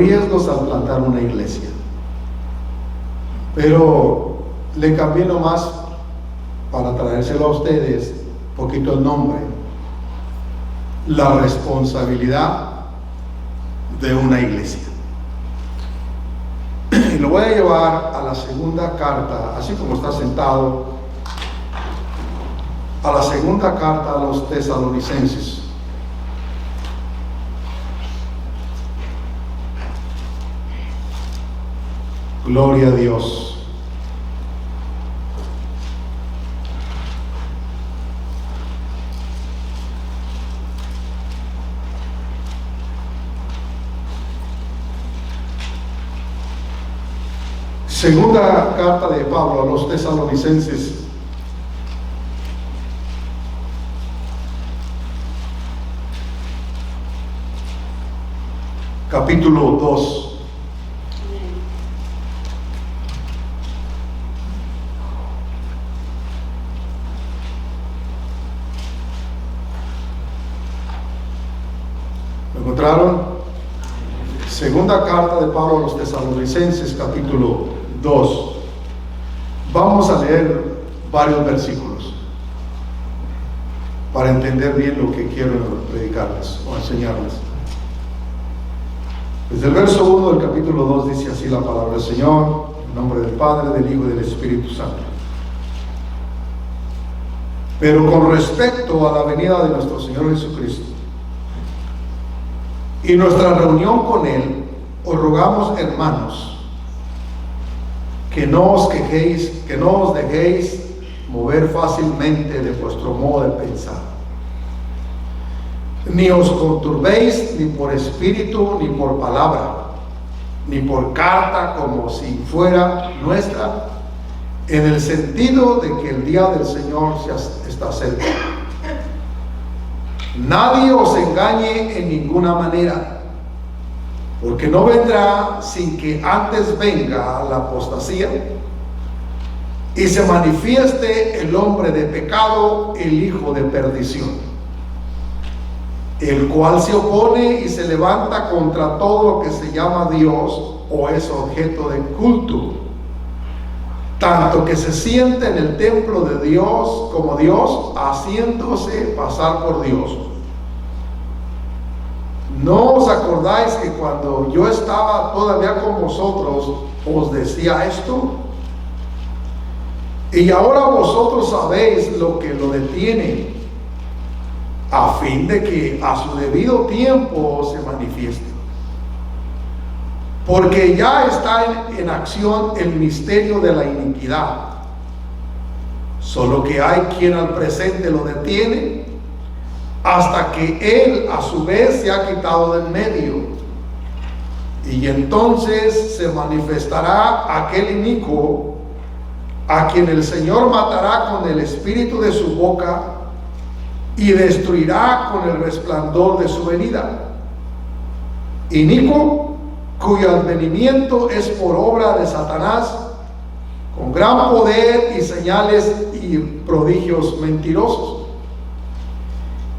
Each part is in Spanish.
riesgos al plantar una iglesia, pero le cambié nomás para traérselo a ustedes poquito el nombre: la responsabilidad de una iglesia. Y lo voy a llevar a la segunda carta, así como está sentado, a la segunda carta a los Tesalonicenses. Gloria a Dios. Segunda carta de Pablo a los Tesalonicenses, capítulo 2. ¿Lo encontraron? Segunda carta de Pablo a los Tesalonicenses, capítulo 2. Vamos a leer varios versículos para entender bien lo que quiero predicarles o enseñarles. Desde el verso 1 del capítulo 2 dice así la palabra del Señor, en nombre del Padre, del Hijo y del Espíritu Santo. Pero con respecto a la venida de nuestro Señor Jesucristo y nuestra reunión con Él, os rogamos, hermanos, que no os quejéis, que no os dejéis mover fácilmente de vuestro modo de pensar, ni os conturbéis ni por espíritu, ni por palabra, ni por carta, como si fuera nuestra, en el sentido de que el día del Señor está cerca. Nadie os engañe en ninguna manera, porque no vendrá sin que antes venga la apostasía y se manifieste el hombre de pecado, el hijo de perdición, el cual se opone y se levanta contra todo lo que se llama Dios o es objeto de culto, tanto que se siente en el templo de Dios como Dios, haciéndose pasar por Dios. ¿No os acordáis que cuando yo estaba todavía con vosotros os decía esto? Y ahora vosotros sabéis lo que lo detiene, a fin de que a su debido tiempo se manifieste. Porque ya está en acción el misterio de la iniquidad, solo que hay quien al presente lo detiene, hasta que él a su vez se ha quitado de en medio. Y entonces se manifestará aquel inicuo, a quien el Señor matará con el espíritu de su boca y destruirá con el resplandor de su venida. Inicuo, cuyo advenimiento es por obra de Satanás, con gran poder y señales y prodigios mentirosos,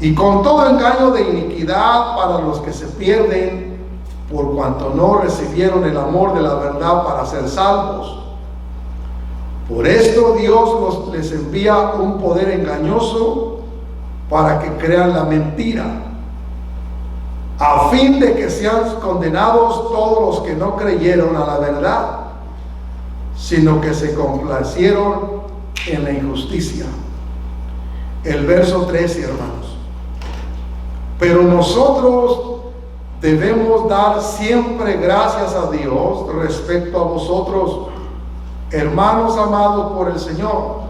y con todo engaño de iniquidad para los que se pierden, por cuanto no recibieron el amor de la verdad para ser salvos. Por esto Dios les envía un poder engañoso para que crean la mentira, a fin de que sean condenados todos los que no creyeron a la verdad, sino que se complacieron en la injusticia. El verso 13, hermanos. Pero nosotros debemos dar siempre gracias a Dios respecto a vosotros, hermanos amados por el Señor,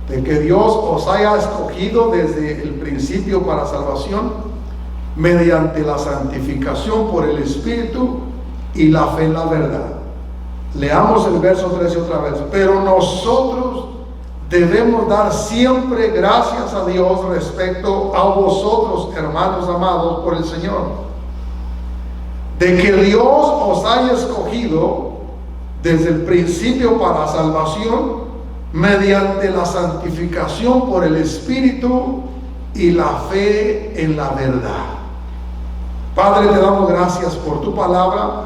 de que Dios os haya escogido desde el principio para salvación, mediante la santificación por el Espíritu y la fe en la verdad. Leamos el verso 13 otra vez. Pero nosotros debemos dar siempre gracias a Dios respecto a vosotros, hermanos amados por el Señor, de que Dios os haya escogido desde el principio para salvación, mediante la santificación por el Espíritu y la fe en la verdad, Padre, te damos gracias por tu palabra.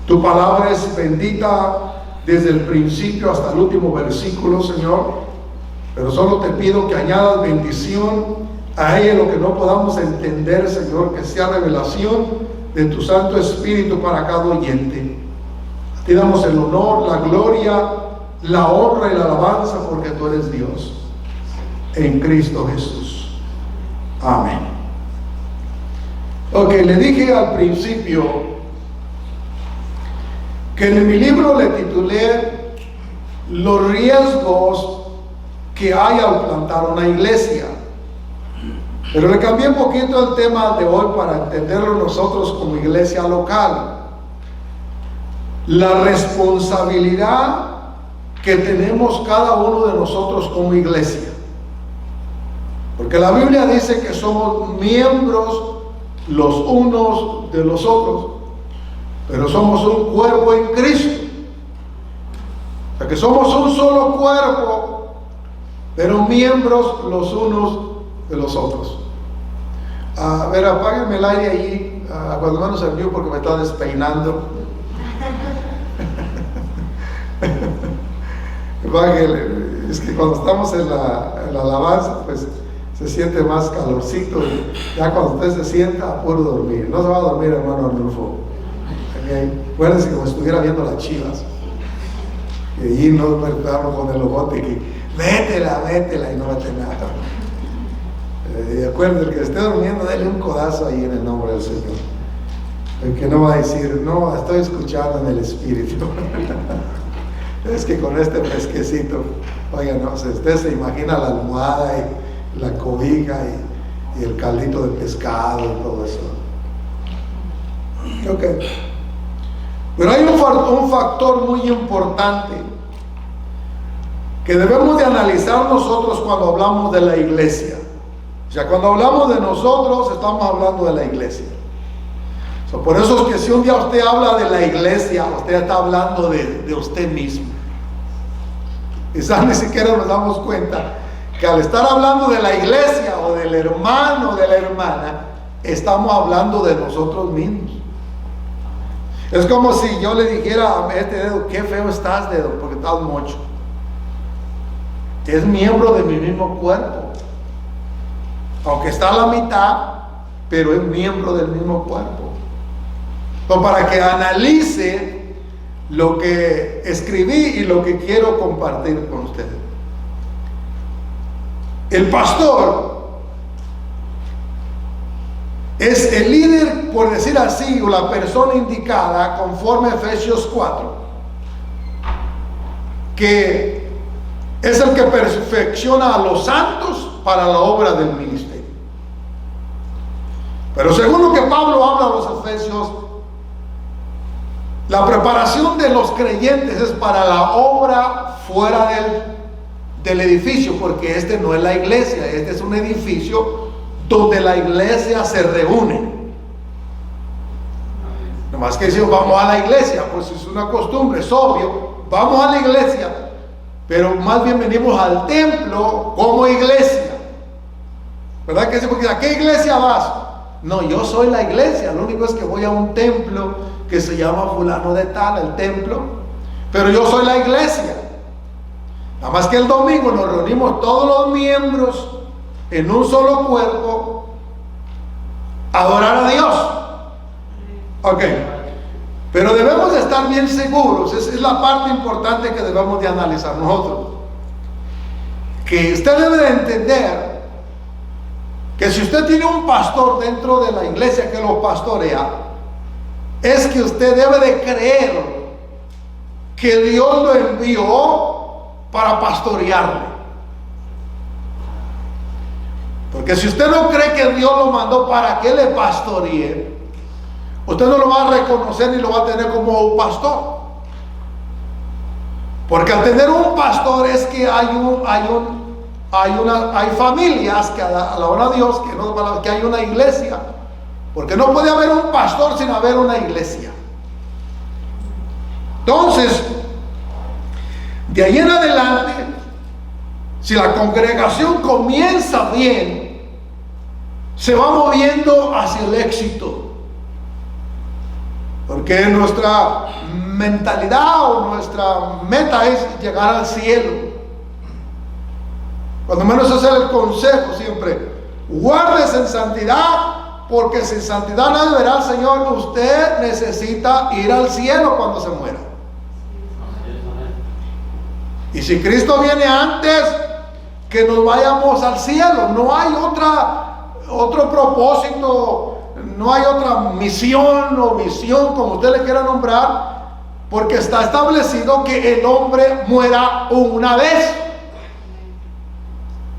Tu palabra es bendita desde el principio hasta el último versículo, Señor. Pero solo te pido que añadas bendición a ella, lo que no podamos entender, Señor, que sea revelación de tu Santo Espíritu para cada oyente. Te damos el honor, la gloria, la honra y la alabanza, porque tú eres Dios, en Cristo Jesús. Amén. Ok, le dije al principio que en mi libro le titulé Los riesgos que hay al plantar una iglesia. Pero le cambié un poquito el tema de hoy para entenderlo nosotros como iglesia local. La responsabilidad que tenemos cada uno de nosotros como iglesia. Porque la Biblia dice que somos miembros los unos de los otros, pero somos un cuerpo en Cristo. O sea que somos un solo cuerpo, pero miembros los unos de los otros. A ver, apáguenme el aire allí, cuando menos el mío, porque me está despeinando. Es que cuando estamos en la alabanza, pues se siente más calorcito. Ya cuando usted se sienta, a puro dormir. No se va a dormir, hermano Arnulfo. Acuérdense como si estuviera viendo las Chivas. Y allí no despertamos con el ojote que métela, y no mete nada. Acuérdense, el que esté durmiendo, dele un codazo ahí en el nombre del Señor. El que no va a decir, no, estoy escuchando en el Espíritu. Es que con este fresquecito, oiga, no, usted se imagina la almohada y la cobija y el caldito de pescado y todo eso. Ok. Pero hay un factor muy importante que debemos de analizar nosotros cuando hablamos de la iglesia. O sea, cuando hablamos de nosotros, estamos hablando de la iglesia. Por eso es que si un día usted habla de la iglesia, usted está hablando de usted mismo. Quizás ni siquiera nos damos cuenta que al estar hablando de la iglesia o del hermano o de la hermana, estamos hablando de nosotros mismos. Es como si yo le dijera a este dedo, qué feo estás, dedo, porque estás mocho. Es miembro de mi mismo cuerpo. Aunque está a la mitad, pero es miembro del mismo cuerpo. Pero para que analice lo que escribí y lo que quiero compartir con ustedes. El pastor es el líder, por decir así, o la persona indicada, conforme a Efesios 4, que es el que perfecciona a los santos para la obra del ministerio. Pero según lo que Pablo habla a los Efesios, la preparación de los creyentes es para la obra fuera del edificio, porque este no es la iglesia, este es un edificio donde la iglesia se reúne. Nomás que decimos vamos a la iglesia, pues es una costumbre, es obvio, vamos a la iglesia, pero más bien venimos al templo como iglesia. ¿Verdad que sí? Porque ¿a qué iglesia vas? No, yo soy la iglesia, lo único es que voy a un templo que se llama fulano de tal, el templo, pero yo soy la iglesia. Nada más que el domingo nos reunimos todos los miembros en un solo cuerpo a adorar a Dios. Ok, pero debemos de estar bien seguros, es la parte importante que debemos de analizar nosotros, que usted debe de entender que si usted tiene un pastor dentro de la iglesia que lo pastorea, es que usted debe de creer que Dios lo envió para pastorearle. Porque si usted no cree que Dios lo mandó para que le pastoree, usted no lo va a reconocer ni lo va a tener como un pastor. Porque al tener un pastor es que hay familias que alaban a Dios, que hay una iglesia. Porque no puede haber un pastor sin haber una iglesia. Entonces, de ahí en adelante, si la congregación comienza bien, se va moviendo hacia el éxito. Porque nuestra mentalidad o nuestra meta es llegar al cielo. Cuando menos ese es el consejo siempre. Guárdese en santidad, porque sin santidad nadie verá al Señor. Usted necesita ir al cielo cuando se muera. Y si Cristo viene antes, que nos vayamos al cielo. No hay otro propósito, no hay otra misión o visión, como usted le quiera nombrar, porque está establecido que el hombre muera una vez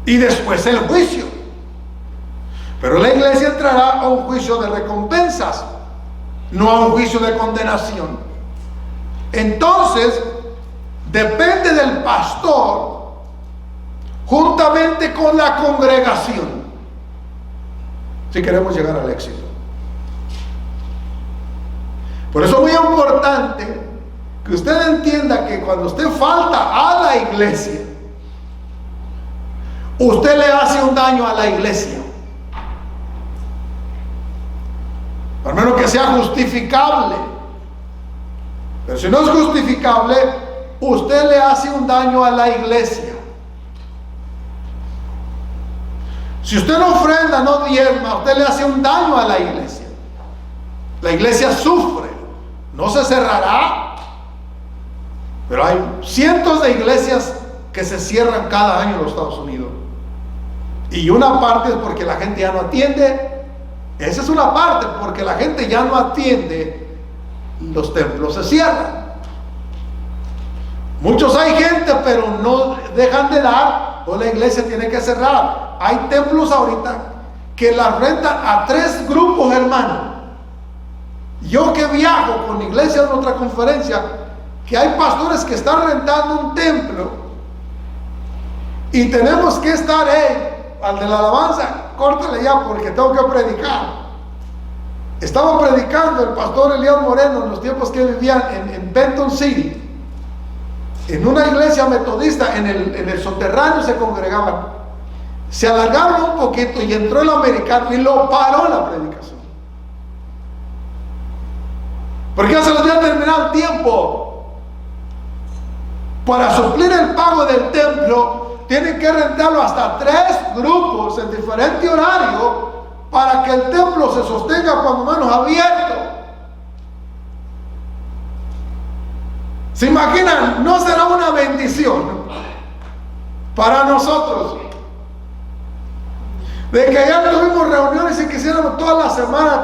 y después el juicio. Pero la iglesia entrará a un juicio de recompensas, no a un juicio de condenación. Entonces, depende del pastor juntamente con la congregación si queremos llegar al éxito. Por eso es muy importante que usted entienda que cuando usted falta a la iglesia, usted le hace un daño a la iglesia, al menos que sea justificable. Pero si no es justificable, usted le hace un daño a la iglesia. Si usted no ofrenda, no diezma, usted le hace un daño a la iglesia. La iglesia sufre, no se cerrará, pero hay cientos de iglesias que se cierran cada año en los Estados Unidos. Y una parte es porque la gente ya no atiende. Esa es una parte, porque la gente ya no atiende, los templos se cierran. Muchos hay gente, pero no dejan de dar, o la iglesia tiene que cerrar. Hay templos ahorita que las rentan a 3 grupos, hermano. Yo que viajo con iglesia en otra conferencia, que hay pastores que están rentando un templo y tenemos que estar, al de la alabanza, córtale ya porque tengo que predicar. Estaba predicando el pastor Elías Moreno en los tiempos que vivían en Benton City, en una iglesia metodista. En el soterráneo se congregaban. Se alargaron un poquito y entró el americano y lo paró la predicación, porque ya se les había terminado el tiempo. Para suplir el pago del templo tienen que rentarlo hasta 3 grupos en diferente horario para que el templo se sostenga cuando menos abierto. ¿Se imaginan? ¿No será una bendición para nosotros? De que ya tuvimos reuniones y quisiéramos toda la semana,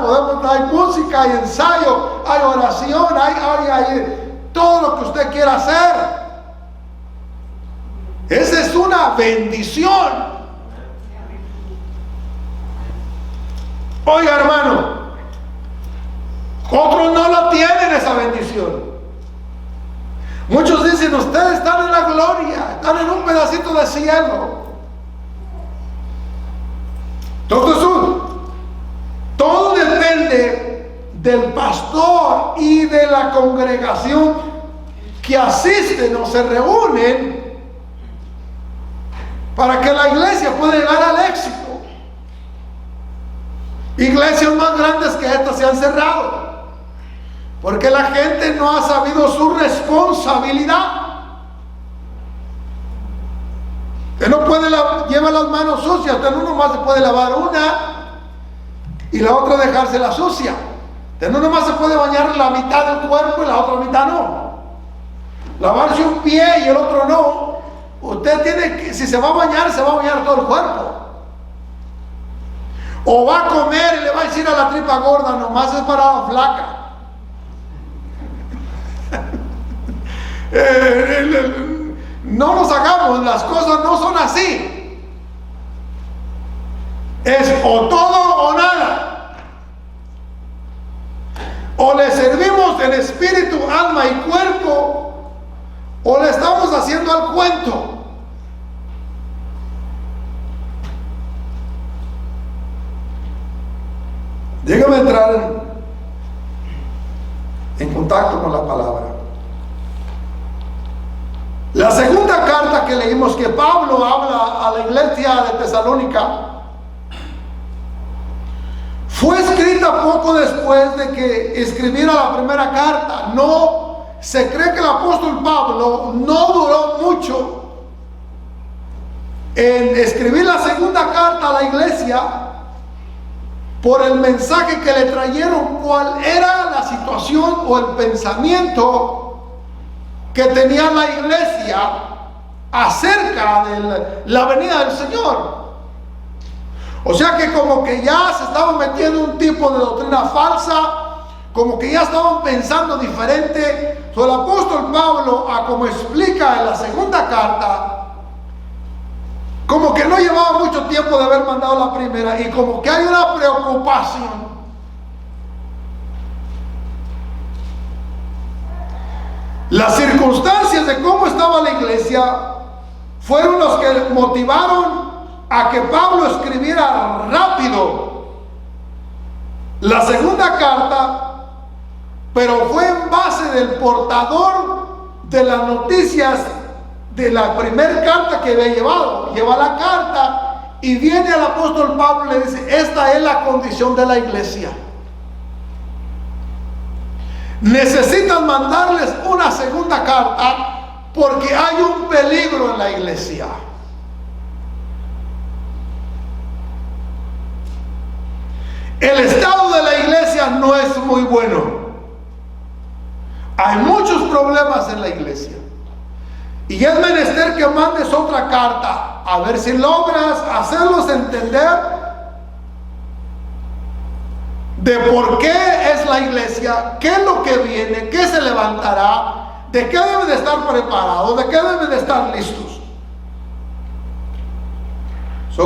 hay música, hay ensayo, hay oración, hay todo lo que usted quiera hacer. Esa es una bendición. Oiga, hermano, otros no la tienen esa bendición. Muchos dicen, ustedes están en la gloria, están en un pedacito de cielo. Todo depende del pastor y de la congregación que asisten o se reúnen para que la iglesia pueda llegar al éxito. Iglesias más grandes que estas se han cerrado porque la gente no ha sabido su responsabilidad. Usted no puede llevar las manos sucias. Usted no nomás se puede lavar una y la otra dejársela sucia. Usted no nomás se puede bañar la mitad del cuerpo y la otra mitad no. Lavarse un pie y el otro no. Usted tiene que, si se va a bañar todo el cuerpo. O va a comer y le va a decir a la tripa gorda, nomás es para la flaca. No nos hagamos, las cosas no son así. Es o todo o nada. O le servimos en espíritu, alma y cuerpo, o le estamos haciendo al cuento. Déjame entrar en contacto con la palabra. La segunda carta que leímos que Pablo habla a la iglesia de Tesalónica fue escrita escrita poco después de que escribiera la primera carta. No, se cree que el apóstol Pablo no duró mucho en escribir la segunda carta a la iglesia por el mensaje que le trajeron, cuál era la situación o el pensamiento que tenía la iglesia acerca de la venida del Señor. O sea que como que ya se estaban metiendo un tipo de doctrina falsa, como que ya estaban pensando diferente. So, el apóstol Pablo, como explica en la segunda carta, como que no llevaba mucho tiempo de haber mandado la primera, y como que hay una preocupación. Las circunstancias de cómo estaba la iglesia fueron los que motivaron a que Pablo escribiera rápido la segunda carta, pero fue en base del portador de las noticias de la primera carta que había llevado. Lleva la carta y viene al apóstol Pablo y le dice: esta es la condición de la iglesia. Necesitan mandarles una segunda carta porque hay un peligro en la iglesia. El estado de la iglesia no es muy bueno. Hay muchos problemas en la iglesia. Y es menester que mandes otra carta, a ver si logras hacerlos entender de por qué es la iglesia, qué es lo que viene, qué se levantará, de qué deben de estar preparados, de qué deben de estar listos.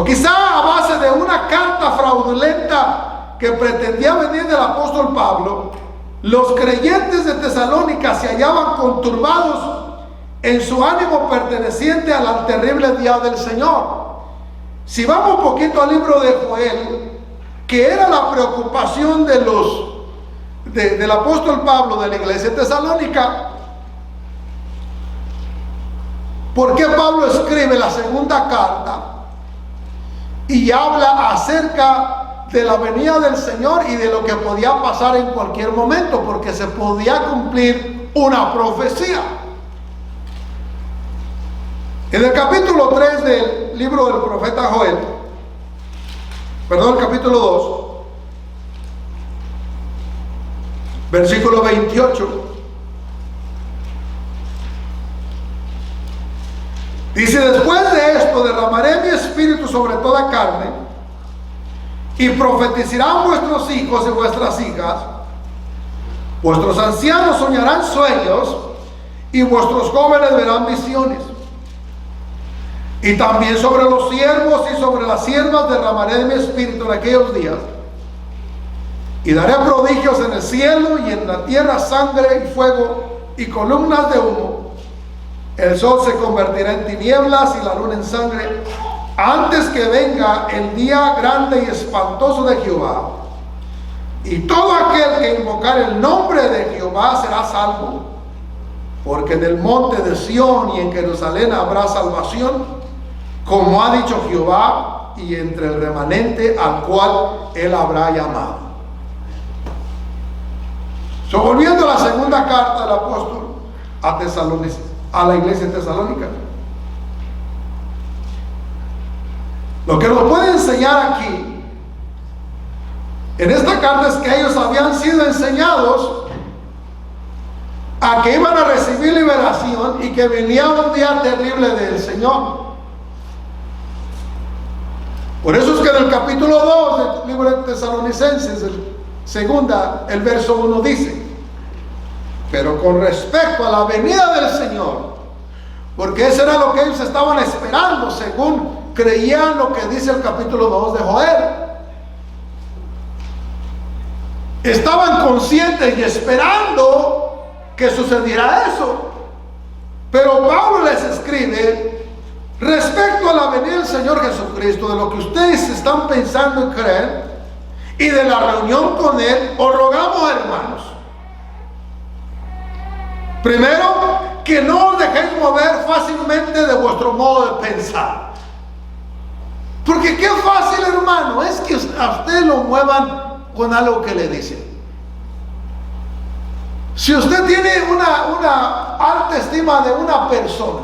Quizá a base de una carta fraudulenta que pretendía venir del apóstol Pablo, los creyentes de Tesalónica se hallaban conturbados en su ánimo perteneciente al terrible día del Señor. Si vamos un poquito al libro de Joel, que era la preocupación del apóstol Pablo de la iglesia de Tesalónica, ¿por qué Pablo escribe la segunda carta y habla acerca de la venida del Señor y de lo que podía pasar en cualquier momento? Porque se podía cumplir una profecía. En el capítulo 3 del libro del profeta Joel, el capítulo 2, versículo 28, dice: después de esto derramaré mi espíritu sobre toda carne, y profetizarán vuestros hijos y vuestras hijas, vuestros ancianos soñarán sueños, y vuestros jóvenes verán visiones. Y también sobre los siervos y sobre las siervas derramaré de mi espíritu en aquellos días, y daré prodigios en el cielo y en la tierra, sangre y fuego y columnas de humo. El sol se convertirá en tinieblas y la luna en sangre, antes que venga el día grande y espantoso de Jehová. Y todo aquel que invocar el nombre de Jehová será salvo, porque en el monte de Sión y en Jerusalén habrá salvación, como ha dicho Jehová, y entre el remanente al cual él habrá llamado. Volviendo a la segunda carta del apóstol a la iglesia de Tesalónica, lo que nos puede enseñar aquí en esta carta es que ellos habían sido enseñados a que iban a recibir liberación y que venía un día terrible del Señor. Por eso es que en el capítulo 2 del libro de Tesalonicenses, el verso 1 dice: pero con respecto a la venida del Señor, porque eso era lo que ellos estaban esperando, según creían lo que dice el capítulo 2 de Joel. Estaban conscientes y esperando que sucediera eso. Pero Pablo les escribe respecto a la venida del Señor Jesucristo, de lo que ustedes están pensando y creen, y de la reunión con Él, os rogamos, hermanos, primero, que no os dejéis mover fácilmente de vuestro modo de pensar. Porque qué fácil, hermano, es que a usted lo muevan con algo que le dice. Si usted tiene una alta estima de una persona,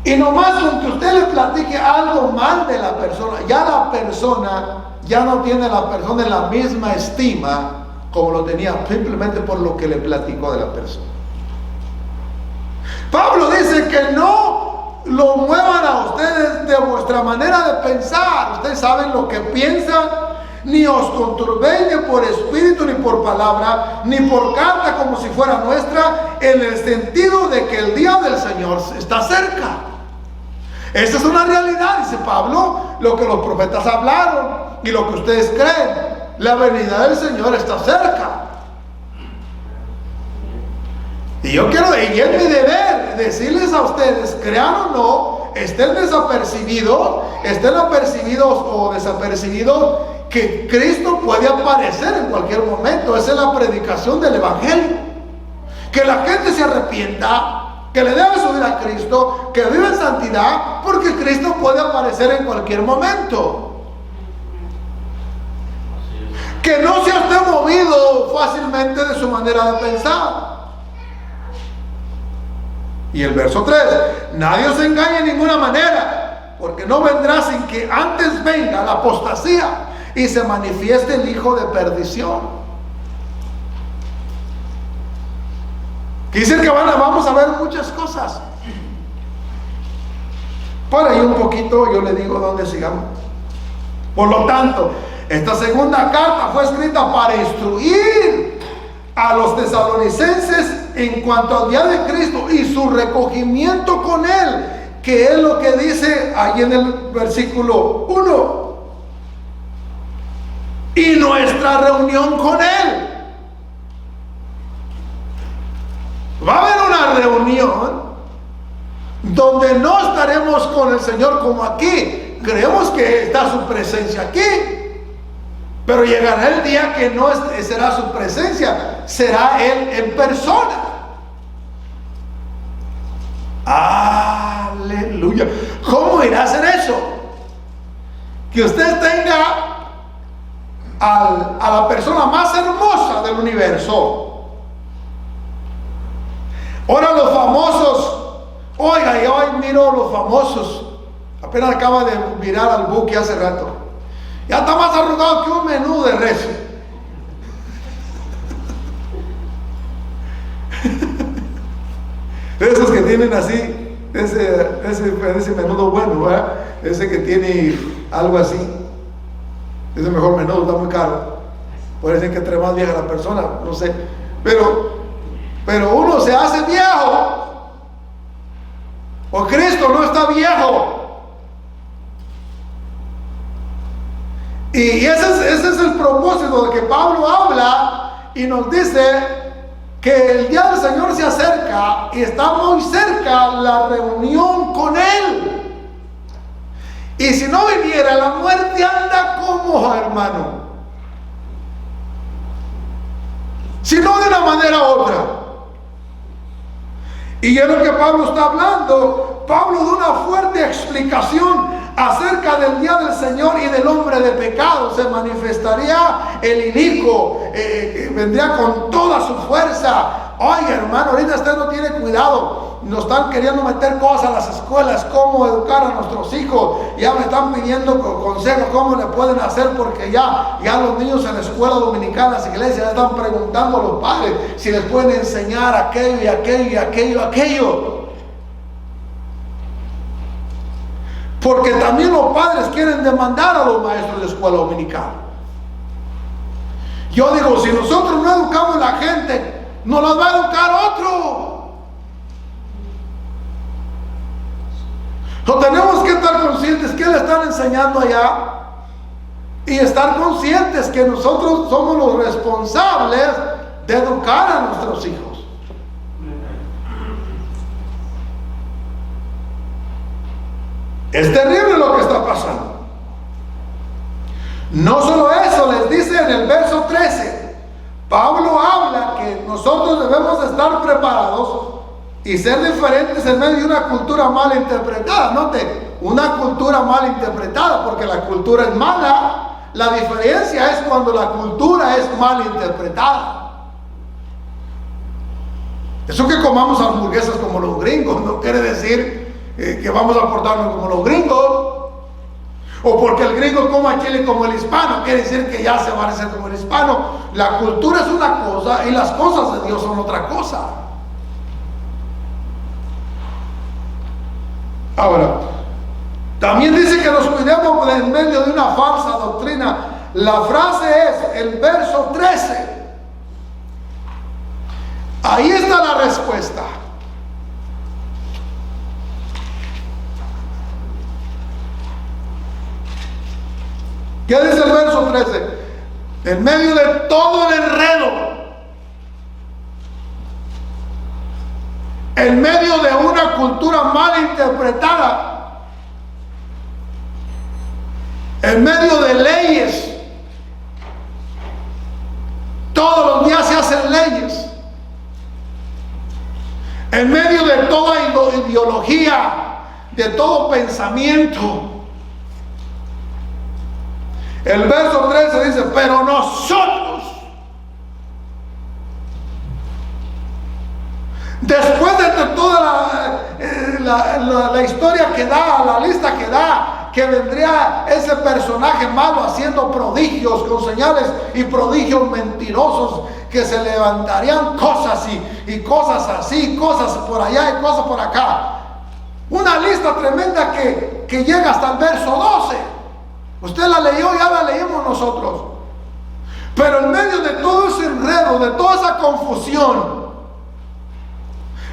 y nomás con que usted le platique algo mal de la persona, ya no tiene la persona en la misma estima como lo tenía, simplemente por lo que le platicó de la persona. Pablo dice que no lo muevan a ustedes de vuestra manera de pensar. Ustedes saben lo que piensan, ni os conturbe por espíritu, ni por palabra, ni por carta como si fuera nuestra, en el sentido de que el día del Señor está cerca. Esa es una realidad, dice Pablo, lo que los profetas hablaron y lo que ustedes creen. La venida del Señor está cerca. Y yo quiero, y es mi deber decirles a ustedes, crean o no, estén desapercibidos o desapercibidos, que Cristo puede aparecer en cualquier momento. Esa es la predicación del Evangelio. Que la gente se arrepienta, que le debe su vida a Cristo, que vive en santidad, porque Cristo puede aparecer en cualquier momento. Que no sea usted movido fácilmente de su manera de pensar. Y el verso 3, nadie os engañe en ninguna manera, porque no vendrá sin que antes venga la apostasía y se manifieste el hijo de perdición. Quiere decir que vamos a ver muchas cosas. Por ahí un poquito yo le digo dónde sigamos. Por lo tanto, esta segunda carta fue escrita para instruir a los tesalonicenses en cuanto al día de Cristo y su recogimiento con Él, que es lo que dice ahí en el versículo 1. Y nuestra reunión con Él. Va a haber una reunión donde no estaremos con el Señor como aquí. Creemos que está su presencia aquí, pero llegará el día que no será su presencia, será Él en persona. Aleluya. ¿Cómo irá a hacer eso? Que usted tenga a la persona más hermosa del universo. Ahora los famosos, oiga, yo hoy miro los famosos. Apenas acaba de mirar al buque hace rato. Ya está más arrugado que un menú de res. Esos que tienen así, ese menudo bueno, ¿verdad? Ese que tiene algo así. Ese mejor menudo está muy caro. Parece que entre más vieja la persona, no sé. Pero uno se hace viejo. O Cristo no está viejo. Y ese es el propósito de que Pablo habla y nos dice que el día del Señor se acerca y está muy cerca la reunión con Él. Y si no viniera, la muerte anda como, hermano. Si no de una manera u otra. Y es lo que Pablo está hablando. Pablo da una fuerte explicación acerca del día del Señor y del hombre de pecado. Se manifestaría el inicuo, vendría con toda su fuerza. Oye, hermano, ahorita usted no tiene cuidado. Nos están queriendo meter cosas a las escuelas, cómo educar a nuestros hijos. Ya me están pidiendo consejos cómo le pueden hacer, porque ya los niños en la escuela dominical, las iglesias, ya están preguntando a los padres si les pueden enseñar aquello y aquello y aquello y aquello. Porque también los padres quieren demandar a los maestros de escuela dominical. Yo digo, si nosotros no educamos a la gente, nos las va a educar otro. No tenemos que estar conscientes que le están enseñando allá y estar conscientes que nosotros somos los responsables de educar a nuestros hijos. Es terrible lo que está pasando. No solo eso, les dice en el verso 13, Pablo habla que nosotros debemos estar preparados y ser diferentes en medio de una cultura mal interpretada. Note, una cultura mal interpretada, porque la cultura es mala, La diferencia es cuando la cultura es mal interpretada. Eso que comamos hamburguesas como los gringos no quiere decir que vamos a portarnos como los gringos. O porque el gringo coma chile como el hispano quiere decir que ya se va a hacer como el hispano. La cultura es una cosa y las cosas de Dios son otra cosa. Ahora, también dice que nos cuidemos en medio de una falsa doctrina. La frase es el verso 13. Ahí está la respuesta. ¿Qué dice el verso 13? En medio de todo el enredo, en medio de una cultura mal interpretada, en medio de leyes, todos los días se hacen leyes, en medio de toda ideología, de todo pensamiento. El verso 13 dice, pero nosotros, después de toda la historia que da, la lista que da, que vendría ese personaje malo haciendo prodigios con señales y prodigios mentirosos, que se levantarían cosas y cosas así, cosas por allá y cosas por acá. Una lista tremenda que llega hasta el verso 12. Usted la leyó, ya la leímos nosotros. Pero en medio de todo ese enredo, de toda esa confusión,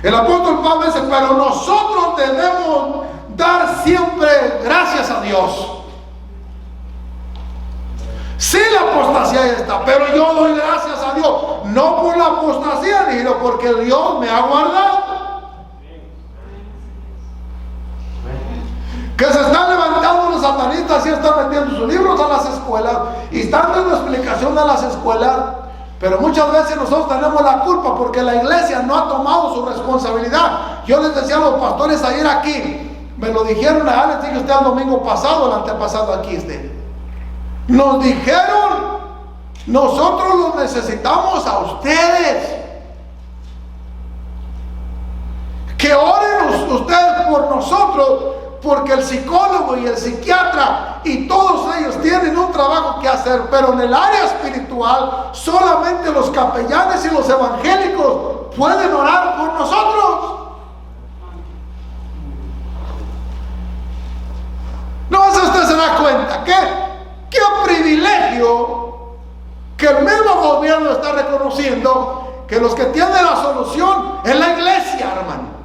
el apóstol Pablo dice, pero nosotros debemos dar siempre gracias a Dios. Sí, la apostasía ya está, pero yo doy gracias a Dios, no por la apostasía, sino porque Dios me ha guardado. Que se están levantando los satanistas y están metiendo sus libros a las escuelas y están dando explicación a las escuelas, pero muchas veces nosotros tenemos la culpa porque la iglesia no ha tomado su responsabilidad. Yo les decía a los pastores ayer aquí, me lo dijeron a les dije usted el domingo pasado, el antepasado aquí nos dijeron, nosotros los necesitamos a ustedes, que oren ustedes por nosotros, porque el psicólogo y el psiquiatra y todos ellos tienen un trabajo que hacer, pero en el área espiritual solamente los capellanes y los evangélicos pueden orar por nosotros. No sé si usted se da cuenta qué privilegio que el mismo gobierno está reconociendo que los que tienen la solución es la iglesia, hermano.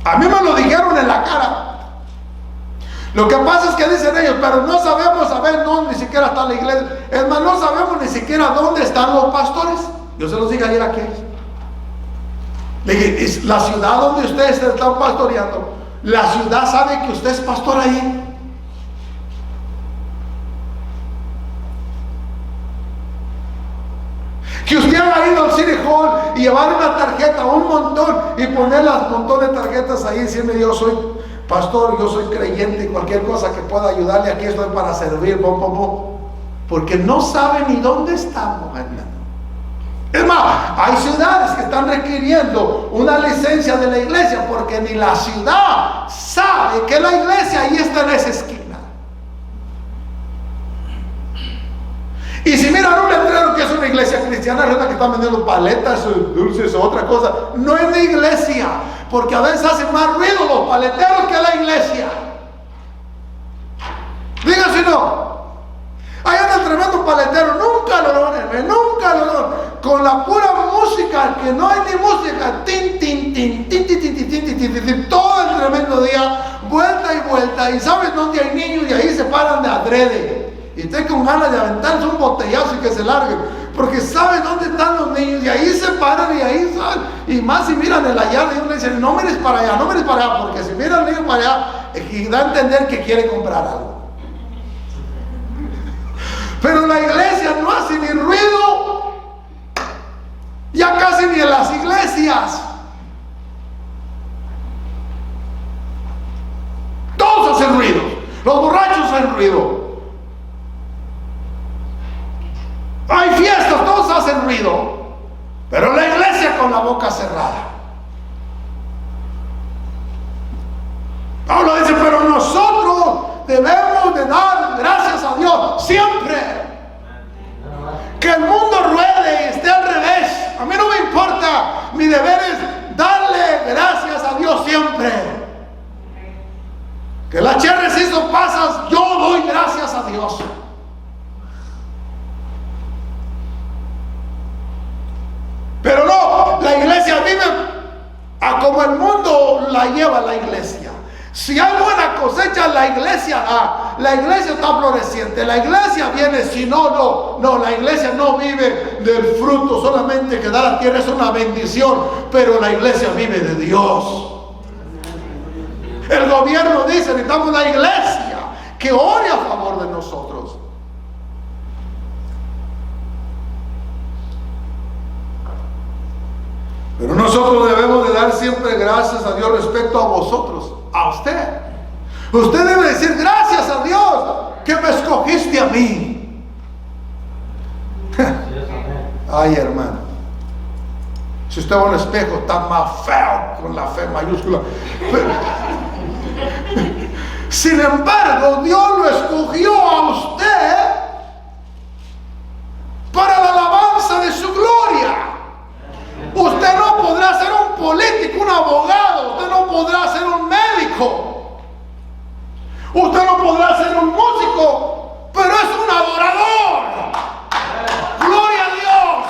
A mí me lo dijeron en la cara. Lo que pasa es que dicen ellos, pero no sabemos saber dónde ni siquiera está la iglesia. Es más, no sabemos ni siquiera dónde están los pastores. Yo se los dije ayer aquí. Le dije, la ciudad donde ustedes están pastoreando, la ciudad sabe que usted es pastor ahí. Que usted haya ido al City Hall y llevar una tarjeta, un montón, y poner las montones de tarjetas ahí y decirme, yo soy pastor, yo soy creyente y cualquier cosa que pueda ayudarle, aquí estoy para servir, porque no sabe ni dónde estamos, hermano. Es más, hay ciudades que están requiriendo una licencia de la iglesia porque ni la ciudad sabe que la iglesia ahí está en esa esquina. Y si miran un letrero que es una iglesia cristiana, resulta que están vendiendo paletas, dulces o otra cosa. No es de iglesia, porque a veces hacen más ruido los paleteros que la iglesia. Diga si no. Hay un tremendo paletero, nunca lo logran, nunca lo logran. Con la pura música, que no hay ni música, tin, tin, tin, tin, tin, tin, tin, tin, tin, tin, todo el tremendo día, vuelta y vuelta. Y sabes dónde hay niños y ahí se paran de adrede. Y usted con ganas de aventarse un botellazo y que se larguen, porque sabe dónde están los niños y ahí se paran y ahí salen. Y más si miran en la yarda y uno le dice, no mires para allá, no mires para allá, porque si mira al niño para allá, da a entender que quiere comprar algo. Pero la iglesia no hace ni ruido, ya casi ni en las iglesias. Todos hacen ruido. hacen ruido, pero la iglesia con la boca cerrada. Pablo dice, pero nosotros debemos de dar gracias a Dios siempre. Que el mundo ruede y esté al revés, a mí no me importa. Mi deber es darle gracias a Dios siempre. Que la cherry se hizo pasas, yo doy gracias a Dios. Pero no, la iglesia vive a como el mundo la lleva la iglesia. Si hay buena cosecha, la iglesia da. La iglesia está floreciente. La iglesia viene. Si no, la iglesia no vive del fruto solamente que da la tierra. Es una bendición. Pero la iglesia vive de Dios. El gobierno dice, necesitamos una iglesia que ore a favor de nosotros. Pero nosotros debemos de dar siempre gracias a Dios respecto a vosotros, a usted. Usted debe decir gracias a Dios que me escogiste a mí. Ay, hermano, si usted va a un espejo está más feo con la fe mayúscula. Sin embargo, Dios lo escogió a usted para la alabanza de su gloria. Usted no podrá ser un político, un abogado. Usted no podrá ser un médico. Usted no podrá ser un músico, pero es un adorador. Gloria a Dios.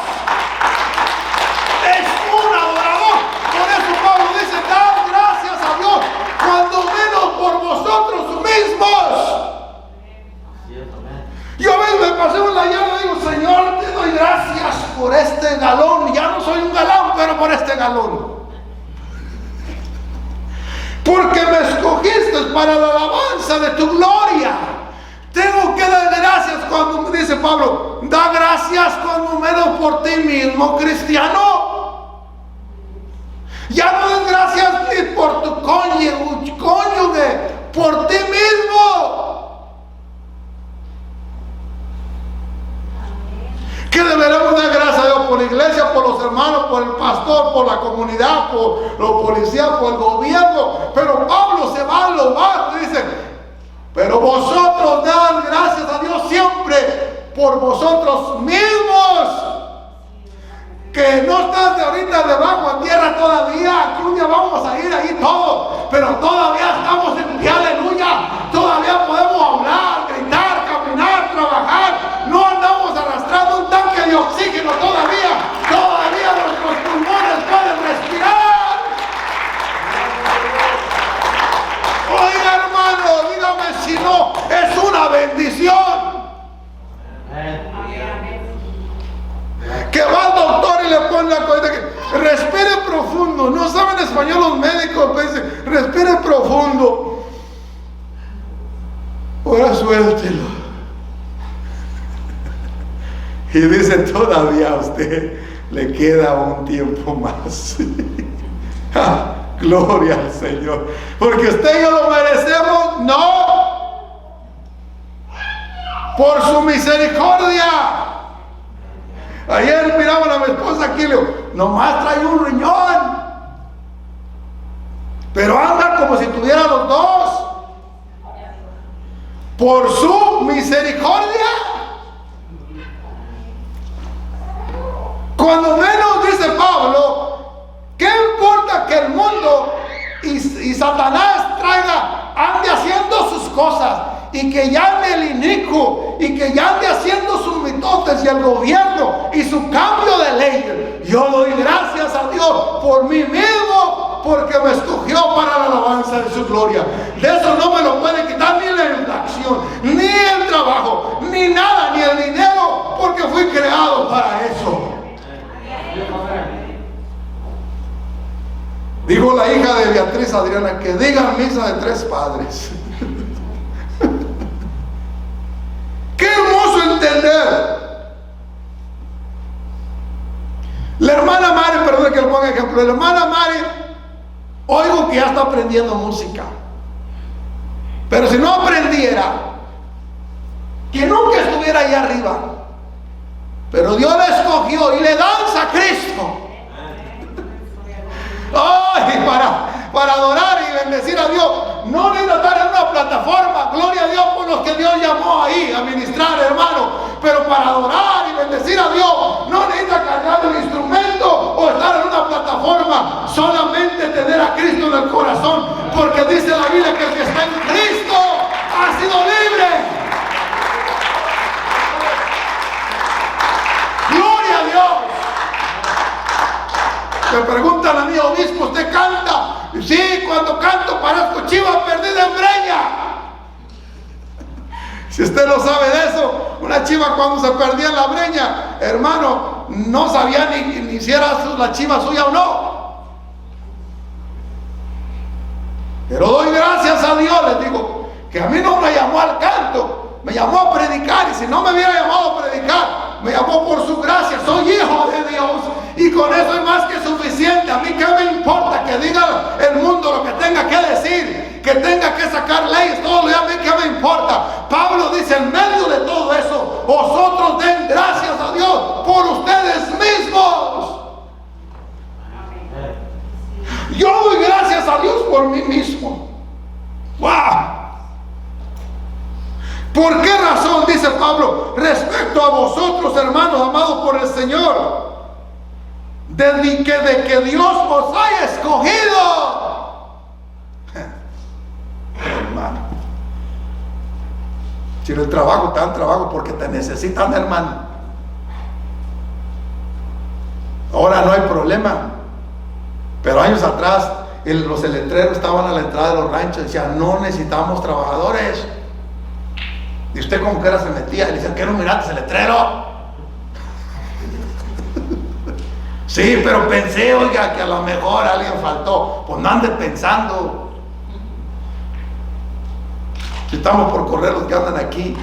Es un adorador. Por eso Pablo dice, dad gracias a Dios, cuando menos por vosotros mismos. Yo a veces me paseo en la llave y digo, Señor, te doy gracias por este galón. Ya no soy un galán, pero por este galón. Porque me escogiste para la alabanza de tu gloria. Tengo que dar gracias cuando, dice Pablo, da gracias cuando menos por ti mismo, cristiano. Ya no des gracias ni por tu cónyuge, por ti mismo. Que deberemos dar gracias a Dios por la iglesia, por los hermanos, por el pastor, por la comunidad, por los policías, por el gobierno. Pero Pablo se va a lo bajo y dice, pero vosotros dad gracias a Dios siempre por vosotros mismos. Que no estás de ahorita debajo en tierra todavía, que un día vamos a ir ahí todos, pero todavía estamos en pie, aleluya. Todavía podemos hablar, gritar, caminar, trabajar. No andamos arrastrando un tanque de oxígeno todavía. Todavía nuestros pulmones pueden respirar. Oiga, hermano, dígame si no, es una bendición. Que va al doctor y le pone la cosa que respire profundo. No saben español los médicos, pues dicen, respire profundo. Ahora suéltelo. Y dice, todavía a usted le queda un tiempo más. Gloria al Señor. Porque usted y yo lo merecemos, no. Por su misericordia. Ayer miraban a mi esposa aquí y le digo, nomás trae un riñón, pero anda como si tuviera los dos. Por su misericordia. Cuando menos, dice Pablo, ¿qué importa que el mundo y Satanás ande haciendo sus cosas? Y que llame el inicuo, y que ya ande haciendo sus mitotes, y el gobierno y su cambio de ley. Yo doy gracias a Dios por mí mismo, porque me escogió para la alabanza de su gloria. De eso no me lo puede quitar ni la inflación, ni el trabajo, ni nada, ni el dinero, porque fui creado para eso. Dijo la hija de Beatriz Adriana, que digan misa de 3 padres. Qué hermoso entender. La hermana Mari, perdón que le ponga ejemplo, la hermana Mari, oigo que ya está aprendiendo música. Pero si no aprendiera, que nunca estuviera ahí arriba. Pero Dios la escogió Dios y le danza a Cristo. Ay, para adorar y bendecir a Dios, no necesita estar en una plataforma. Gloria a Dios por los que Dios llamó ahí a ministrar, hermano. Pero para adorar y bendecir a Dios, no necesita cargar el instrumento o estar en una plataforma. Solamente tener a Cristo en el corazón, porque dice la Biblia que el que está en Cristo ha sido libre. Gloria a Dios. Me preguntan a mí, obispo, ¿usted canta? Sí, cuando canto parezco chiva perdida en breña. Si usted no sabe de eso, una chiva cuando se perdía en la breña, hermano, no sabía ni si era la chiva suya o no. Pero doy gracias a Dios, les digo, que a mí no me llamó al canto, me llamó a predicar. Y si no me hubiera llamado a predicar, me llamó por su gracia. Soy hijo de Dios y con eso es más que suficiente. A mí qué me importa que diga el mundo lo que tenga que decir, que tenga que sacar leyes, todo lo demás, ¿qué me importa? Pablo dice, en medio de todo eso, vosotros den gracias a Dios por ustedes mismos. Yo doy gracias a Dios por mí mismo. ¡Wow! ¿Por qué razón? Dice Pablo, respecto a vosotros, hermanos amados por el Señor, de que Dios os haya escogido. Hermano, si en el trabajo te dan trabajo porque te necesitan, hermano. Ahora no hay problema, pero años atrás los letreros estaban a la entrada de los ranchos, decían, no necesitamos trabajadores. Y usted como que era se metía y le decían, ¿qué no miraste ese letrero? Sí, pero pensé, oiga, que a lo mejor alguien faltó. Pues no ande pensando. Si estamos por correr los que andan aquí.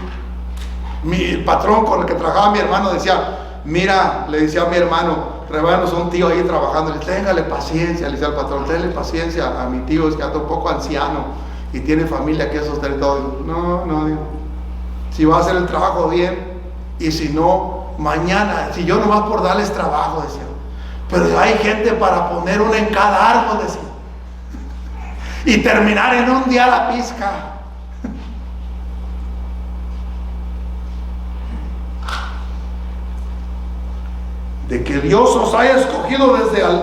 El patrón con el que trabajaba mi hermano decía, mira, le decía a mi hermano, traemos a un tío ahí trabajando, le decía, téngale paciencia, le decía al patrón, téngale paciencia a mi tío, es que anda un poco anciano y tiene familia que sostener todo. No, digo, si va a hacer el trabajo bien, y si no, mañana, si yo nomás por darles trabajo, decía, pero hay gente para poner una en cada árbol, decía, y terminar en un día la pizca. De que Dios os haya escogido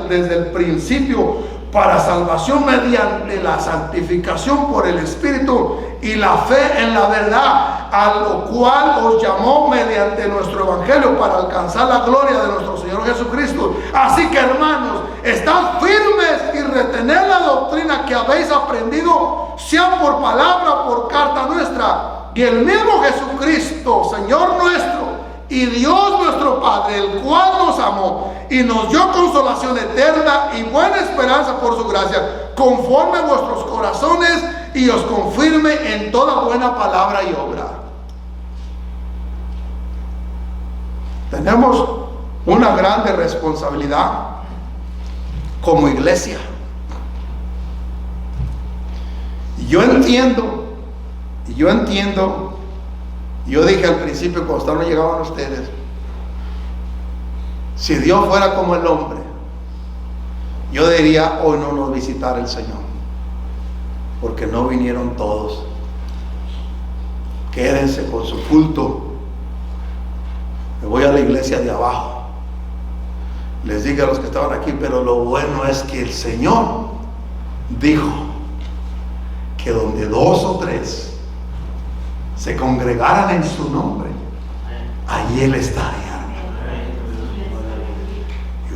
desde el principio para salvación mediante la santificación por el Espíritu y la fe en la verdad, a lo cual os llamó mediante nuestro Evangelio para alcanzar la gloria de nuestro Señor Jesucristo. Así que, hermanos, estad firmes y retened la doctrina que habéis aprendido, sea por palabra o por carta nuestra, y el mismo Jesucristo, Señor nuestro, y Dios nuestro Padre, el cual nos amó y nos dio consolación eterna y buena esperanza por su gracia, conforme a vuestros corazones, y os confirme en toda buena palabra y obra. Tenemos una grande responsabilidad como iglesia. Y yo entiendo, yo dije al principio cuando no llegaban ustedes, si Dios fuera como el hombre, yo diría, hoy no nos visitará el Señor, porque no vinieron todos. Quédense con su culto. Me voy a la iglesia de abajo. Les dije a los que estaban aquí, pero lo bueno es que el Señor dijo que donde dos o tres se congregaran en su nombre, allí Él estaría.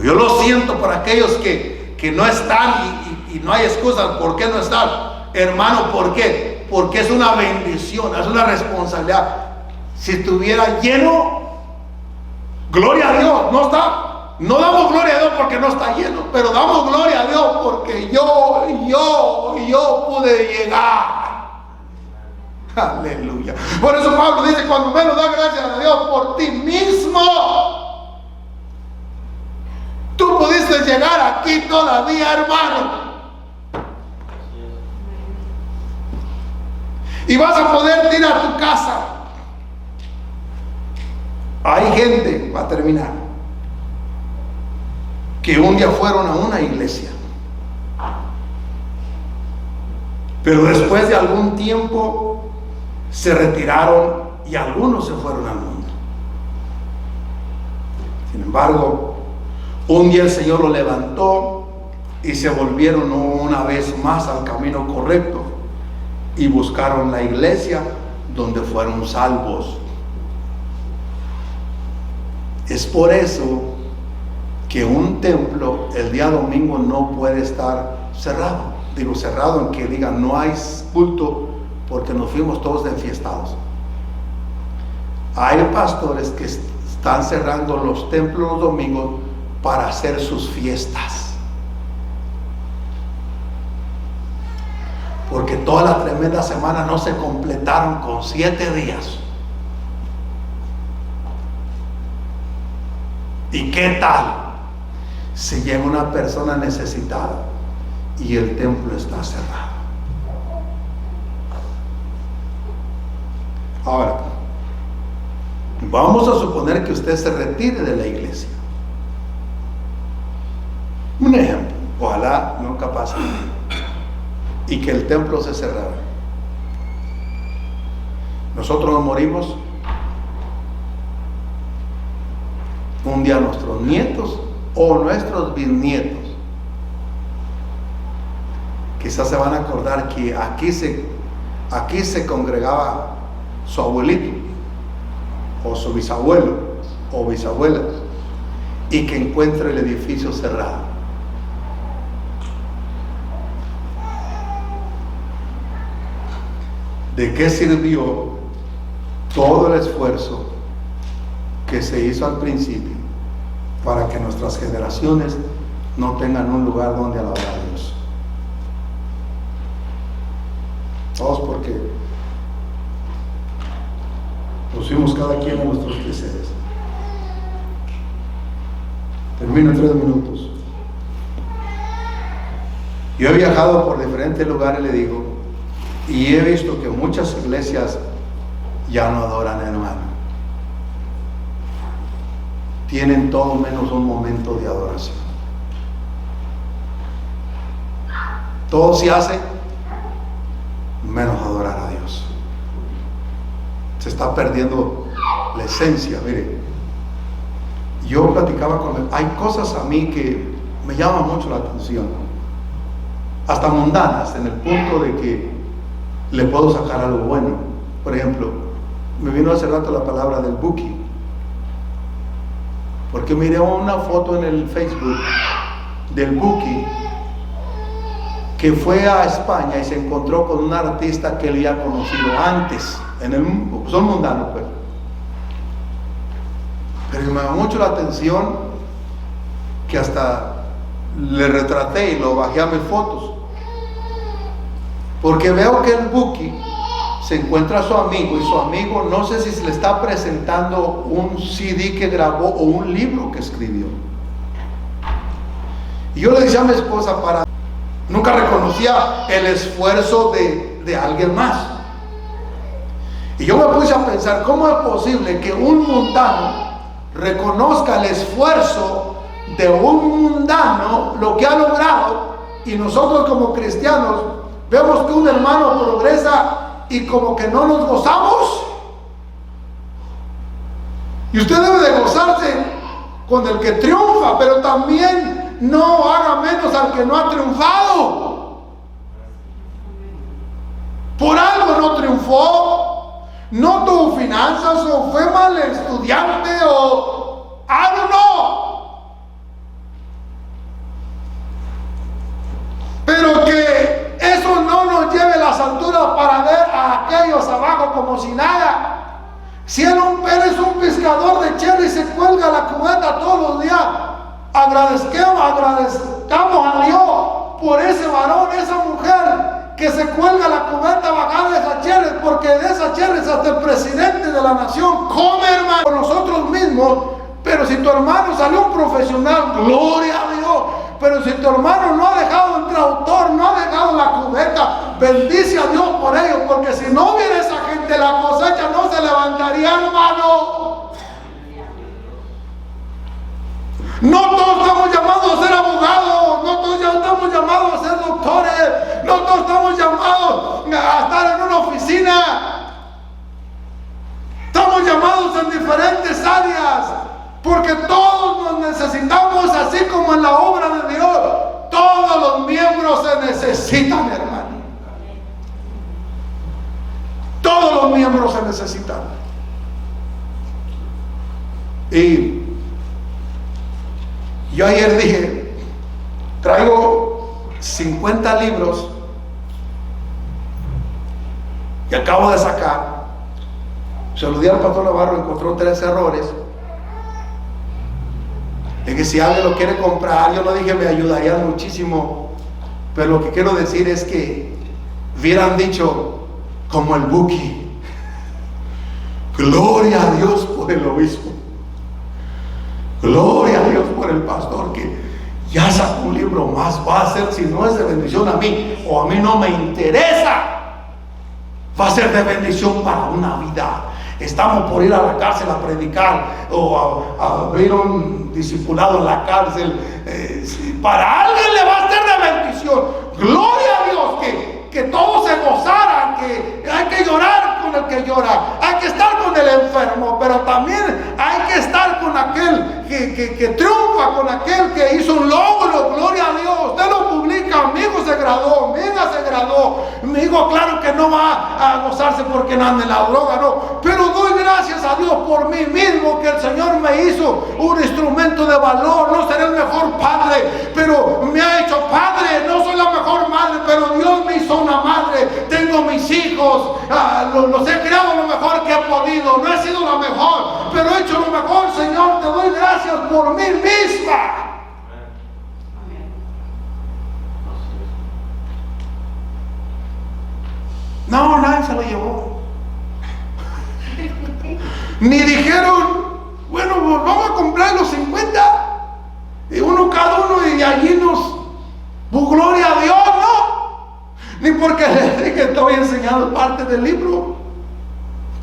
Yo lo siento por aquellos que no están y no hay excusas. ¿Por qué no están? Hermano, ¿por qué? Porque es una bendición, es una responsabilidad. Si estuviera lleno, gloria a Dios. No está, no damos gloria a Dios porque no está lleno, pero damos gloria a Dios porque yo pude llegar. Aleluya. Por eso Pablo dice, cuando menos da gracias a Dios por ti mismo. Tú pudiste llegar aquí todavía, hermano. Y vas a poder ir a tu casa. Hay gente, va a terminar, que un día fueron a una iglesia, pero después de algún tiempo se retiraron y algunos se fueron al mundo. Sin embargo, un día el Señor lo levantó y se volvieron una vez más al camino correcto y buscaron la iglesia donde fueron salvos. Es por eso que un templo el día domingo no puede estar cerrado. Digo cerrado en que digan no hay culto porque nos fuimos todos de enfiestados. Hay pastores que están cerrando los templos los domingos para hacer sus fiestas, porque toda la tremenda semana no se completaron con 7 días. ¿Y qué tal si llega una persona necesitada y el templo está cerrado? Ahora, vamos a suponer que usted se retire de la iglesia. Un ejemplo, ojalá nunca pase, y que el templo se cerrara. Nosotros nos morimos, un día nuestros nietos o nuestros bisnietos quizás se van a acordar que aquí se congregaba su abuelito o su bisabuelo o bisabuela, y que encuentre el edificio cerrado. ¿De qué sirvió todo el esfuerzo que se hizo al principio para que nuestras generaciones no tengan un lugar donde alabar a Dios? Todos porque nos fuimos cada quien a nuestros quehaceres. Termino en 3 minutos. Yo he viajado por diferentes lugares, le digo, y he visto que muchas iglesias ya no adoran, hermano. Tienen todo menos un momento de adoración. Todo se hace menos adorar a Dios. Se está perdiendo la esencia. Mire, yo platicaba con él. Hay cosas a mí que me llaman mucho la atención, hasta mundanas, en el punto de que le puedo sacar algo bueno. Por ejemplo, me vino hace rato la palabra del Buki, porque miré una foto en el Facebook del Buki que fue a España y se encontró con un artista que él había conocido antes. Son mundanos, pues. Pero me llamó mucho la atención que hasta le retraté y lo bajé a mis fotos, porque veo que el Buki se encuentra a su amigo, y su amigo no sé si se le está presentando un CD que grabó o un libro que escribió. Y yo le decía a mi esposa, nunca reconocía el esfuerzo de alguien más. Y yo me puse a pensar, ¿cómo es posible que un mundano reconozca el esfuerzo de un mundano, lo que ha logrado, y nosotros como cristianos vemos que un hermano progresa y como que no nos gozamos? Y usted debe de gozarse con el que triunfa, pero también no haga menos al que no ha triunfado. Por algo no triunfó. No tuvo finanzas, o fue mal estudiante, o I don't know. Pero que eso no nos lleve a las alturas para ver a aquellos abajo como si nada. Si él es un pescador de chela y se cuelga la cubeta todos los días, agradezcamos a Dios por ese varón, esa mujer que se cuelga la cubeta bajada de esas cheles, porque de esas cheles hasta el presidente de la nación come, hermano, con nosotros mismos. Pero si tu hermano salió un profesional, gloria a Dios. Pero si tu hermano no ha dejado el trautor, no ha dejado la cubeta, bendice a Dios por ello, porque si no hubiera esa gente, la cosecha no se levantaría, hermano. No todos estamos llamados a No todos estamos llamados a estar en una oficina. Estamos llamados en diferentes áreas, porque todos nos necesitamos, así como en la obra de Dios. Todos los miembros se necesitan, hermano. Todos los miembros se necesitan. Y yo ayer dije, traigo 50 libros que acabo de sacar. Se los di al pastor Navarro, encontró 3 errores. Es que si alguien lo quiere comprar, yo lo dije, me ayudaría muchísimo. Pero lo que quiero decir es que hubieran dicho como el Buki: gloria a Dios por el obispo, gloria a Dios por el pastor que ya sacó un libro más. Va a ser, si no es de bendición a mí, o a mí no me interesa, va a ser de bendición para una vida. Estamos por ir a la cárcel a predicar o a abrir un discipulado en la cárcel. Para alguien le va a ser de bendición. Gloria a Dios que todos se gozaran, que hay que llorar con el que llora, hay que estar con el enfermo, pero también hay que estar con aquel que triunfa, con aquel que hizo un logro. Gloria a Dios. Usted lo publica: mi hijo se graduó, mi hija se graduó. Mi hijo, claro que no va a gozarse porque no anda en la droga, no, pero doy gracias a Dios por mí mismo, que el Señor me hizo un instrumento de valor. No seré el mejor padre, pero me ha hecho padre. No soy la mejor madre, pero Dios me hizo una madre. Tengo mis hijos, los he criado lo mejor que he podido. No he sido la mejor, pero he hecho lo mejor. Señor, te doy gracias por mí misma. No, nadie se lo llevó. Ni dijeron, bueno, pues vamos a comprar los 50 y uno cada uno, y allí nos, pues gloria a Dios, ¿no? Ni porque les dije, estoy enseñando parte del libro.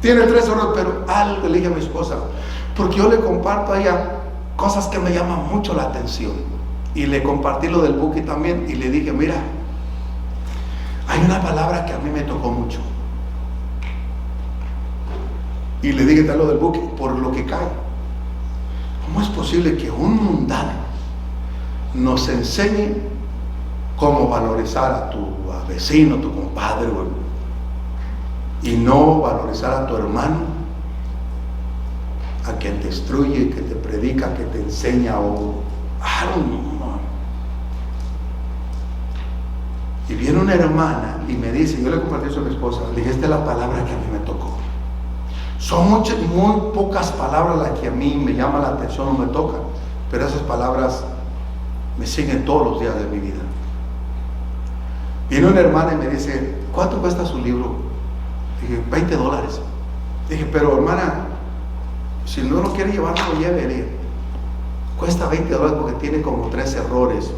Tiene 3 horas, pero algo le dije a mi esposa, porque yo le comparto a ella cosas que me llaman mucho la atención. Y le compartí lo del Buki también, y le dije, mira, hay una palabra que a mí me tocó mucho. Y le dije, tal lo del Buki, por lo que cae. ¿Cómo es posible que un mundano nos enseñe cómo valorizar a tu vecino, tu compadre, y no valorizar a tu hermano, a quien te instruye, que te predica, que te enseña, o algo? Y viene una hermana y me dice, yo le compartí eso a mi esposa, le dije, esta es la palabra que a mí me tocó. Son muy pocas palabras las que a mí me llaman la atención o me tocan, pero esas palabras me siguen todos los días de mi vida. Viene una hermana y me dice, ¿cuánto cuesta su libro? Dije, $20. Dije, pero hermana, si no lo quiere llevar, no lo lleve. Le dije, cuesta $20 porque tiene como 3 errores.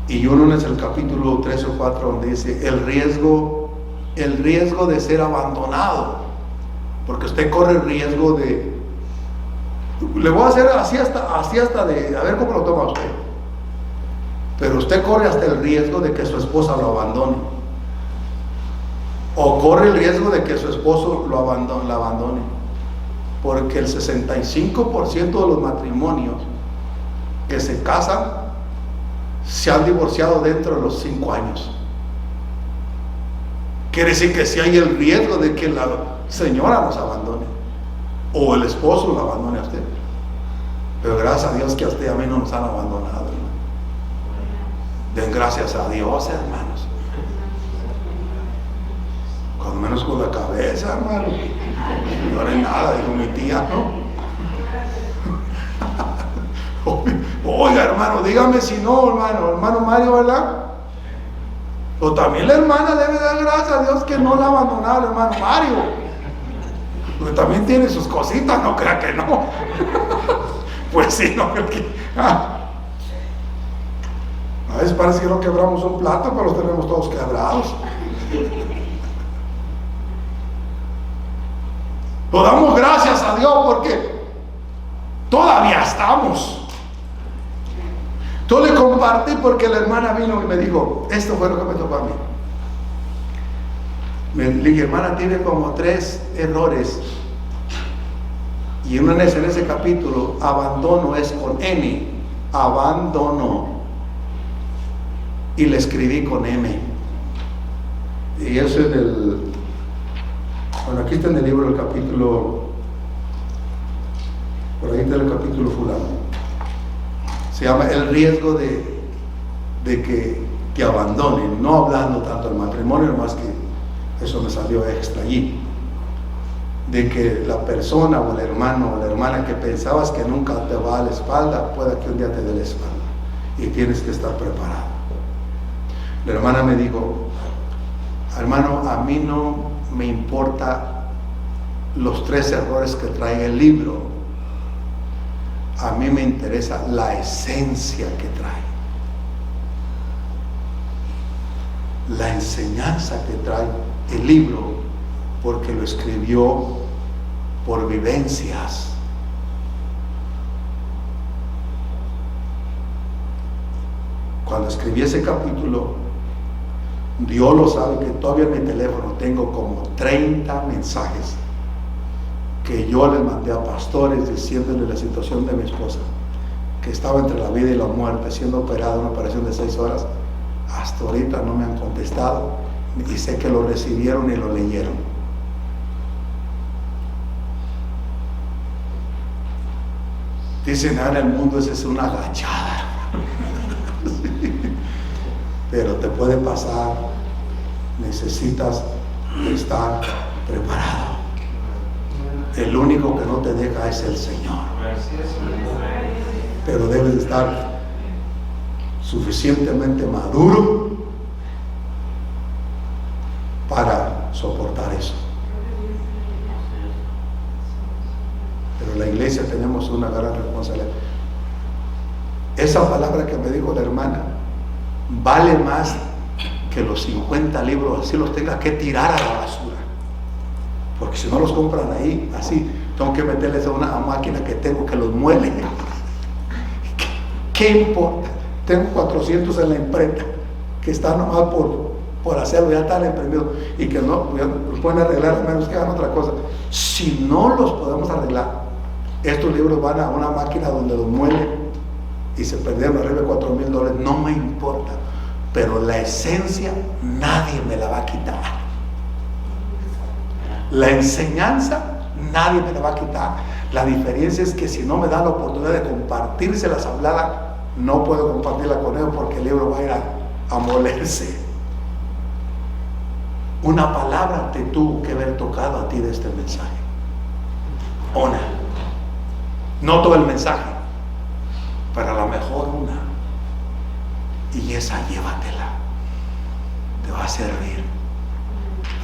Y uno es el capítulo 3 o 4 donde dice el riesgo de ser abandonado, porque usted corre el riesgo de, le voy a hacer así hasta de, a ver cómo lo toma usted, pero usted corre hasta el riesgo de que su esposa lo abandone, o corre el riesgo de que su esposo la abandone, porque el 65% de los matrimonios que se casan se han divorciado dentro de los 5 años. Quiere decir que si hay el riesgo de que la señora nos abandone, o el esposo lo abandone a usted. Pero gracias a Dios que a usted y a mí no nos han abandonado, hermano. Den gracias a Dios, hermanos. Cuando menos con la cabeza, hermano. No haré nada, dijo mi tía, ¿no? Oiga, hermano, dígame si no, hermano Mario, ¿verdad? O también la hermana debe dar gracias a Dios que no la abandonaba el hermano Mario, porque también tiene sus cositas, no crea que no. Pues sí, no creo que a veces parece que no quebramos un plato, pero los tenemos todos quebrados. Pues damos gracias a Dios porque todavía estamos. Entonces le compartí porque la hermana vino y me dijo, esto fue lo que me tocó a mí. Le dije, hermana, tiene como 3 errores. Y en ese capítulo, abandono es con N, abandono. Y le escribí con M. Y eso es bueno, aquí está en el libro el capítulo, por ahí está el capítulo fulano. Se llama el riesgo de que te abandonen, no hablando tanto del matrimonio, más que eso me salió extra allí. De que la persona o el hermano o la hermana que pensabas que nunca te va a la espalda, pueda que un día te dé la espalda. Y tienes que estar preparado. La hermana me dijo, hermano, a mí no me importa los 3 errores que trae el libro. A mí me interesa la esencia que trae. La enseñanza que trae el libro, porque lo escribió por vivencias. Cuando escribí ese capítulo, Dios lo sabe que todavía en mi teléfono tengo como 30 mensajes que yo les mandé a pastores diciéndole la situación de mi esposa, que estaba entre la vida y la muerte, siendo operada, una operación de 6 horas. Hasta ahorita no me han contestado, y sé que lo recibieron y lo leyeron. Dicen, en el mundo esa es una agachada. Sí. Pero te puede pasar. Necesitas estar preparado. El único que no te deja es el Señor. Pero debes de estar suficientemente maduro para soportar eso. Pero la iglesia tenemos una gran responsabilidad. Esa palabra que me dijo la hermana vale más que los 50 libros, así los tenga que tirar a la basura. Porque si no los compran ahí, así, tengo que meterles a una máquina que tengo que los muele. ¿Qué importa? Tengo 400 en la imprenta, que están nomás por hacerlo, ya están imprimidos, y que no los pueden arreglar a menos que hagan otra cosa. Si no los podemos arreglar, estos libros van a una máquina donde los muelen y se perdieron arriba de $4,000, no me importa, pero la esencia nadie me la va a quitar. La enseñanza nadie me la va a quitar. La diferencia es que si no me da la oportunidad de compartírselas hablada, no puedo compartirla con ellos porque el libro va a ir a molerse. Una palabra te tuvo que haber tocado a ti de este mensaje. Una. No todo el mensaje, pero a lo mejor una. Y esa llévatela. Te va a servir.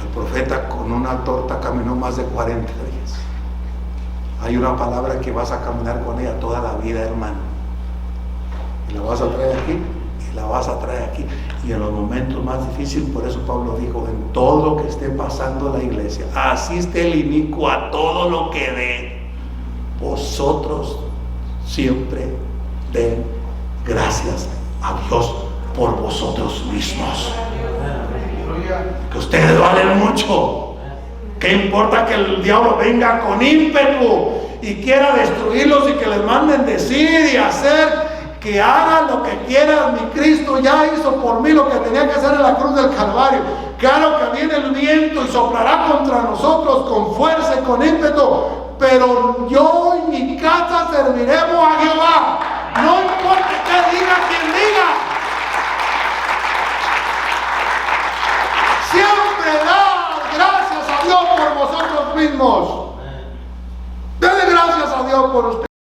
El profeta con una torta caminó más de 40 días. Hay una palabra que vas a caminar con ella toda la vida, hermano. Y la vas a traer aquí, y la vas a traer aquí. Y en los momentos más difíciles, por eso Pablo dijo, en todo lo que esté pasando en la iglesia, asiste el inicuo a todo lo que dé. Vosotros siempre den gracias a Dios por vosotros mismos. Que ustedes valen mucho. ¿Qué importa que el diablo venga con ímpetu y quiera destruirlos y que les manden decir y hacer? Que hagan lo que quieran. Mi Cristo ya hizo por mí lo que tenía que hacer en la cruz del Calvario. Claro que viene el viento y soplará contra nosotros con fuerza y con ímpetu, pero yo y mi casa serviremos a Jehová. No importa qué diga quien diga. Siempre da gracias a Dios por vosotros mismos. Denle gracias a Dios por ustedes.